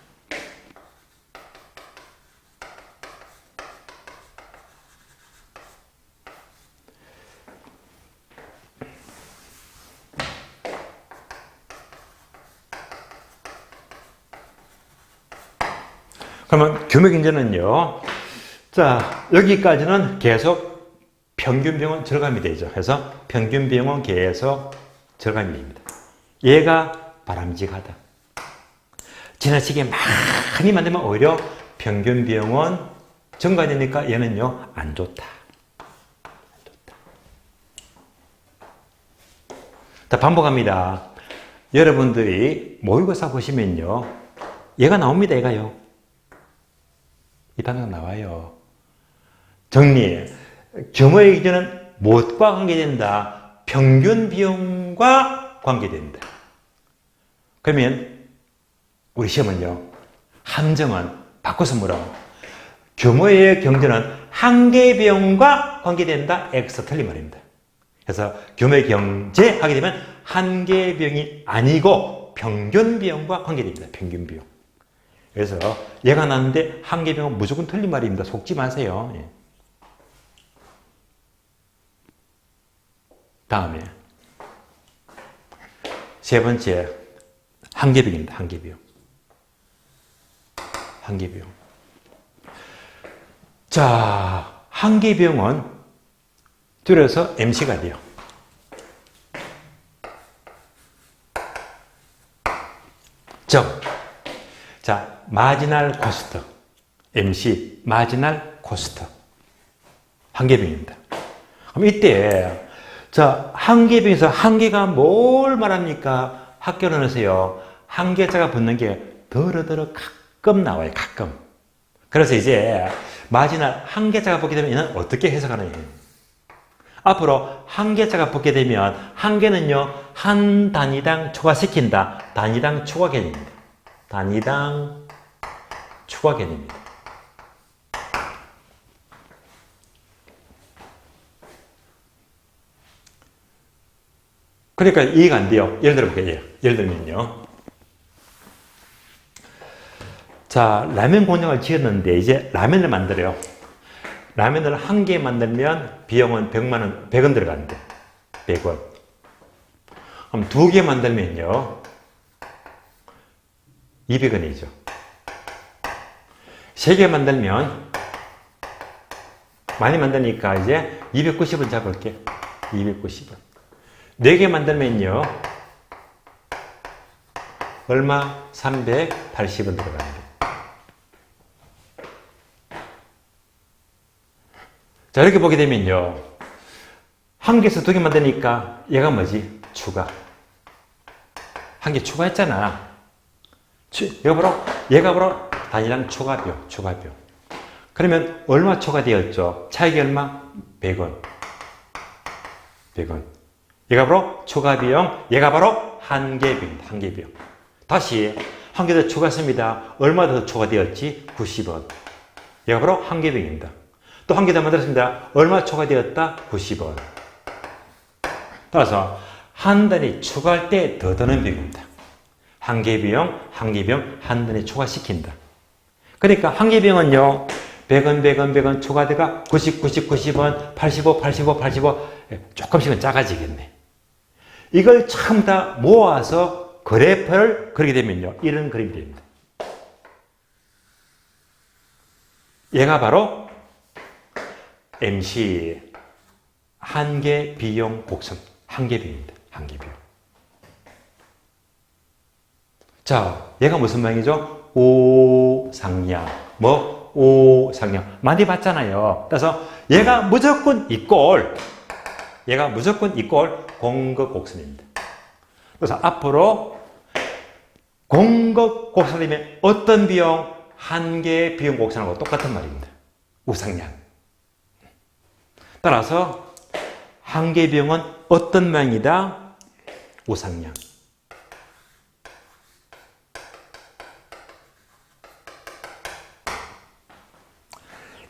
그러면 규모 경제는요, 자, 여기까지는 계속 평균비용은 절감이 되죠. 그래서 평균비용은 계속 절감이 됩니다. 얘가 바람직하다. 지나치게 많이 만들면 오히려 평균비용은 증가되니까 얘는요, 안 좋다. 자, 반복합니다. 여러분들이 모의고사 보시면요, 얘가 나옵니다. 얘가요. 이 단어가 나와요. 정리. 규모의 기준은 무엇과 관계된다? 평균 비용과 관계된다. 그러면 우리 시험은요, 함정은 바꿔서 물어. 규모의 경제는 한계 비용과 관계된다. X 틀린 말입니다. 그래서 규모의 경제 하게 되면 한계 비용이 아니고 평균 비용과 관계됩니다. 평균 비용. 그래서 얘가 나왔는데 한계 비용은 무조건 틀린 말입니다. 속지 마세요. 예. 다음에 세 번째, 한계 비용입니다. 한계 비용. 한계 비용. 자, 한계 비용은 줄여서 MC가 돼요. 즉, 자, 마지널 코스트, MC, 마지널 코스트, 한계비용입니다. 그럼 이때, 자, 한계비용에서 한계가 뭘 말합니까? 학교론에서요, 한계자가 붙는 게 더러더러 가끔 나와요, 가끔. 그래서 이제, 마지널 한계자가 붙게 되면 얘는 어떻게 해석하느냐. 앞으로 한계자가 붙게 되면, 한계는요, 한 단위당 초과시킨다. 단위당 초과 개념입니다. 단위당 초과 개념입니다. 그러니까 이해가 안 돼요. 예를 들어볼게요. 예를 들면요. 자, 라면 공장을 지었는데 이제 라면을 만들어요. 라면을 한 개 만들면 비용은 100원 들어가는데 100원. 그럼 두 개 만들면요 200원이죠. 세 개 만들면 많이 만드니까 이제 290원 잡을게. 290원. 4개 만들면요 얼마? 380원 들어갑니다. 자, 이렇게 보게 되면요 한 개에서 2개 만드니까 얘가 뭐지? 추가. 한 개 추가했잖아. 얘가 바로 단위당 초과비용, 초과비용. 그러면 얼마 초과되었죠? 차액이 얼마? 100원. 100원. 얘가 바로 초과비용, 얘가 바로 한계비용입니다. 한계비용. 다시 한 개 더 초과했습니다. 얼마 더 초과되었지? 90원. 얘가 바로 한계비용입니다. 또 한 개 더 만들었습니다. 얼마 초과되었다? 90원. 따라서 한 단위 추가할 때 더 드는 비용입니다. 한계비용, 한계비용, 한 단위 초과시킨다. 그러니까 한계비용은요, 100원, 100원, 100원 초과되가 90, 90, 90원, 85, 85, 85 조금씩은 작아지겠네. 이걸 전부 다 모아서 그래프를 그리게 되면요, 이런 그림이 됩니다. 얘가 바로 MC 한계비용 곡선, 한계비용입니다. 한계비용. 자, 얘가 무슨 모양이죠? 오상량. 뭐? 오상량. 많이 봤잖아요. 그래서 얘가 무조건 이꼴. 얘가 무조건 이꼴 공급곡선입니다. 그래서 앞으로 공급곡선이면 어떤 비용? 한계비용 곡선하고 똑같은 말입니다. 우상량. 따라서 한계비용은 어떤 모양이다? 우상량.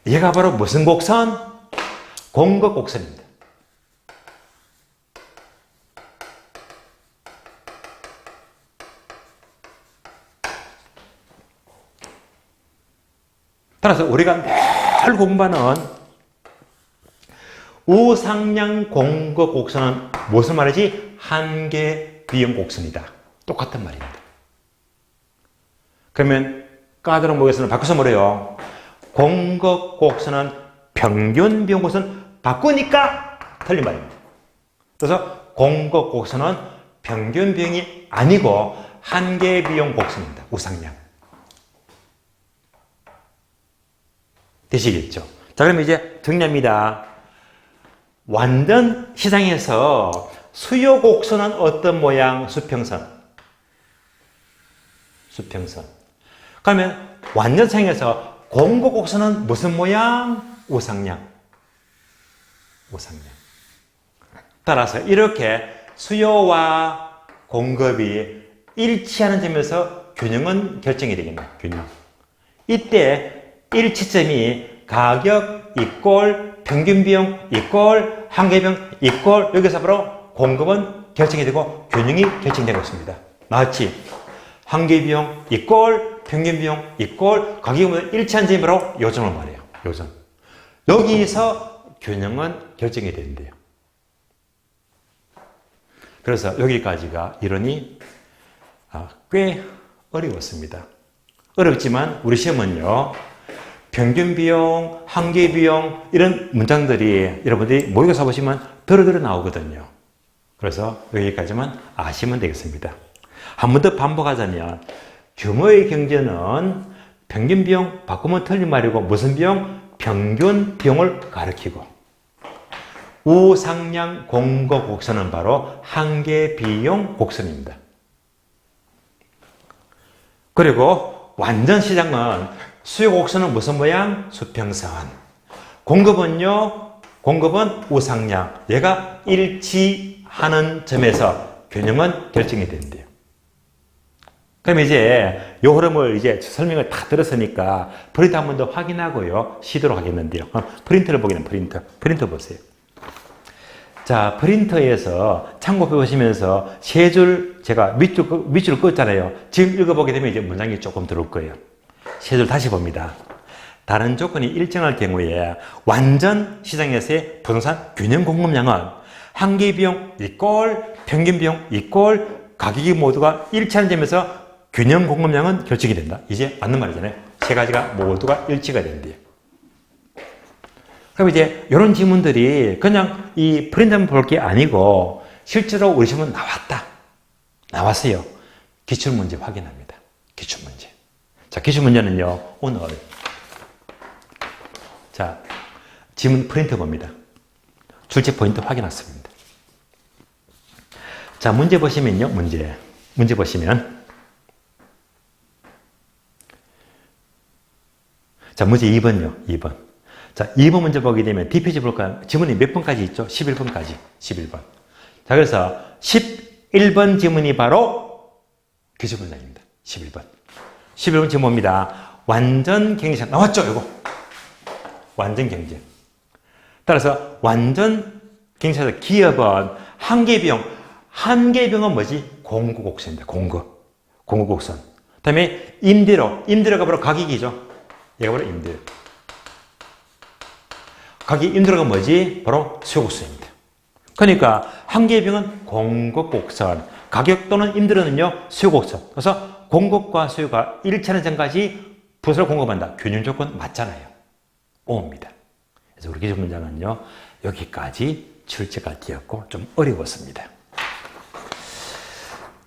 얘가 바로 무슨 곡선? 공급곡선입니다. 따라서 우리가 늘 공부하는 우상량 공급곡선은 무슨 말이지? 한계비용 곡선이다. 똑같은 말입니다. 그러면 까다로운 모의고사는 바꿔서 뭐래요? 공급곡선은 평균비용 곡선 바꾸니까 틀린 말입니다. 그래서 공급곡선은 평균비용이 아니고 한계비용 곡선입니다. 우상량. 되시겠죠? 자, 그러면 이제 정리합니다. 완전 시장에서 수요 곡선은 어떤 모양? 수평선. 수평선. 그러면 완전 시장에서 공급 곡선은 무슨 모양? 우상량. 우상량. 따라서 이렇게 수요와 공급이 일치하는 점에서 균형은 결정이 되겠네요. 균형. 이때 일치점이 가격 이꼴 평균비용 이꼴 한계비용 이꼴 여기서 바로 공급은 결정이 되고 균형이 결정되고 있습니다. 마치 한계비용 이꼴 평균비용 이꼴 가격은 일치한 점이 바로 요점을 말해요. 요점. 여기서 균형은 결정이 되는데요. 그래서 여기까지가 이론이 꽤 어려웠습니다. 어렵지만 우리 시험은요, 평균비용, 한계비용 이런 문장들이 여러분들이 모의고사 보시면 더러더러 나오거든요. 그래서 여기까지만 아시면 되겠습니다. 한 번 더 반복하자면 규모의 경제는 평균비용 바꾸면 틀린 말이고 무슨 비용? 평균비용을 가리키고 우상량 공급 곡선은 바로 한계비용 곡선입니다. 그리고 완전 시장은 수요 곡선은 무슨 모양? 수평선. 공급은요? 공급은 우상량. 얘가 일치하는 점에서 균형은 결정이 된대요. 그럼 이제 이 흐름을 이제 설명을 다 들었으니까 프린트 한 번 더 확인하고요. 시도록 하겠는데요. 프린트를 보기는 프린터 보세요. 자, 프린터에서 참고표 보시면서 세 줄 제가 밑줄 껐잖아요. 지금 읽어보게 되면 이제 문장이 조금 들어올 거예요. 세 줄 다시 봅니다. 다른 조건이 일정할 경우에 완전 시장에서의 부동산 균형 공급량은 한계비용 이꼴 평균비용 이꼴 가격이 모두가 일치하는 점에서 균형 공급량은 결정이 된다. 이제 맞는 말이잖아요. 세 가지가 모두가 일치가 된대요. 그럼 이제 이런 질문들이 그냥 이 프린트만 볼 게 아니고 실제로 우리 시험은 나왔어요. 기출문제 확인합니다. 기출문제. 자, 기출문제는요, 오늘. 자, 지문 프린트 봅니다. 출제 포인트 확인했습니다. 자, 문제 보시면요, 문제 보시면. 자, 문제 2번요. 2번. 자, 2번 문제 보게 되면 뒷페이지 볼까요? 지문이 몇 번까지 있죠? 11번까지. 11번. 자, 그래서 11번 지문이 바로 기출 문장입니다. 11번. 11번 지문 뭡니다. 완전 경쟁. 나왔죠, 이거? 완전 경쟁. 따라서 완전 경쟁에서 기업은 한계비용은 뭐지? 공급곡선입니다. 공급곡선. 그 다음에 임대료가 바로 가격이죠. 얘가 바로 임대료. 임대료가 뭐지? 바로 수요곡선입니다. 그러니까 한계비용은 공급곡선, 가격 또는 임대료는요 수요곡선. 그래서 공급과 수요가 일치하는 전까지 부서를 공급한다. 균형 조건 맞잖아요. O입니다. 그래서 우리 기출 문장은요 여기까지 출제가 되었고 좀 어려웠습니다.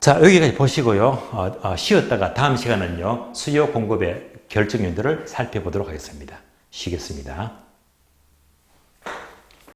자, 여기까지 보시고요. 쉬었다가 다음 시간은요 수요 공급의 결정 요인들을 살펴보도록 하겠습니다. 쉬겠습니다.